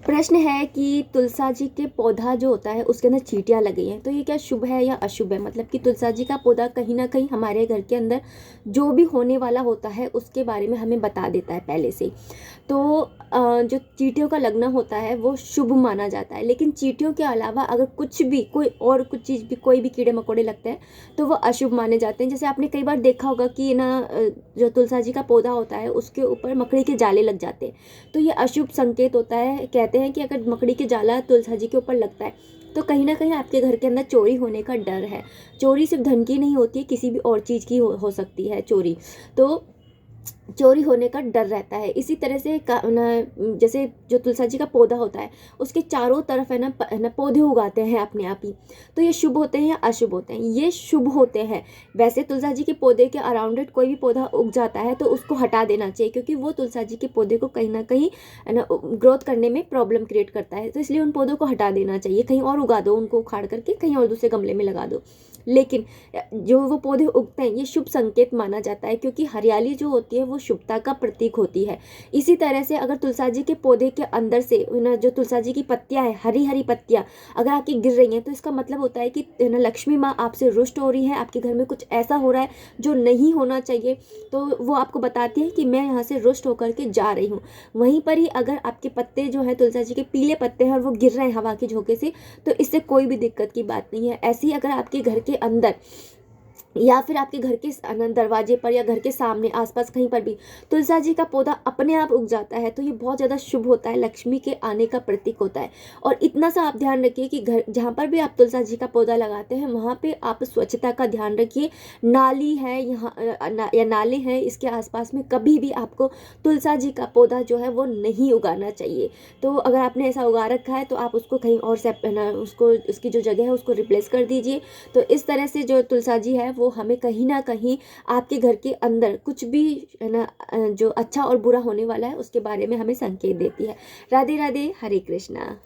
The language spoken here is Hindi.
प्रश्न है कि तुलसा जी के पौधा जो होता है उसके अंदर चींटियां लगी हैं, तो ये क्या शुभ है या अशुभ है। मतलब कि तुलसा जी का पौधा कहीं ना कहीं हमारे घर के अंदर जो भी होने वाला होता है उसके बारे में हमें बता देता है पहले से ही। तो जो चींटियों का लगना होता है वो शुभ माना जाता है, लेकिन चींटियों के अलावा अगर कुछ भी कोई और कुछ चीज़ भी कोई भी कीड़े मकोड़े लगते हैं तो वो अशुभ माने जाते हैं। जैसे आपने कई बार देखा होगा कि ना जो तुलसा जी का पौधा होता है उसके ऊपर मकड़ी के जाले लग जाते हैं, तो ये अशुभ संकेत होता है। कहते हैं कि अगर मकड़ी के जाला तुलसा जी के ऊपर लगता है तो कहीं ना कहीं आपके घर के अंदर चोरी होने का डर है। चोरी सिर्फ धन की नहीं होती है, किसी भी और चीज़ की हो सकती है चोरी। तो चोरी होने का डर रहता है। इसी तरह से जैसे जो तुलसा जी का पौधा होता है उसके चारों तरफ है ना पौधे उगाते हैं अपने आप ही, तो ये शुभ होते हैं या अशुभ होते हैं। ये शुभ होते हैं। वैसे तुलसा जी के पौधे के अराउंडेड कोई भी पौधा उग जाता है तो उसको हटा देना चाहिए, क्योंकि वो तुलसा जी के पौधे को कहीं ना कहीं है ना ग्रोथ करने में प्रॉब्लम क्रिएट करता है, तो इसलिए उन पौधों को हटा देना चाहिए। कहीं और उगा दो, उनको उखाड़ करके कहीं और दूसरे गमले में लगा दो। लेकिन जो वो पौधे उगते हैं ये शुभ संकेत माना जाता है, क्योंकि हरियाली जो होती है वो शुभता का प्रतीक होती है। इसी तरह से अगर तुलसा जी के पौधे के अंदर से ना जो तुलसा जी की पत्तियां है, हरी हरी पत्तियां अगर आपकी गिर रही हैं तो इसका मतलब होता है कि ना लक्ष्मी माँ आपसे रुष्ट हो रही है, आपके घर में कुछ ऐसा हो रहा है जो नहीं होना चाहिए। तो वो आपको बताती है कि मैं यहाँ से रुष्ट होकर के जा रही हूँ। वहीं पर ही अगर आपके पत्ते जो है तुलसा जी के पीले पत्ते हैं और वो गिर रहे हैं हवा के झोंके से, तो इससे कोई भी दिक्कत की बात नहीं है। ऐसे ही अगर आपके घर के अंदर या फिर आपके घर के दरवाजे पर या घर के सामने आसपास कहीं पर भी तुलसा जी का पौधा अपने आप उग जाता है तो ये बहुत ज़्यादा शुभ होता है, लक्ष्मी के आने का प्रतीक होता है। और इतना सा आप ध्यान रखिए कि घर जहाँ पर भी आप तुलसा जी का पौधा लगाते हैं वहाँ पे आप स्वच्छता का ध्यान रखिए। नाली है यहाँ या नाले हैं इसके आसपास में कभी भी आपको तुलसा जी का पौधा जो है वो नहीं उगाना चाहिए। तो अगर आपने ऐसा उगा रखा है तो आप उसको कहीं और से उसको उसकी जो जगह है उसको रिप्लेस कर दीजिए। तो इस तरह से जो तुलसा जी है वो हमें कहीं ना कहीं आपके घर के अंदर कुछ भी है ना जो अच्छा और बुरा होने वाला है उसके बारे में हमें संकेत देती है। राधे राधे, हरे कृष्णा।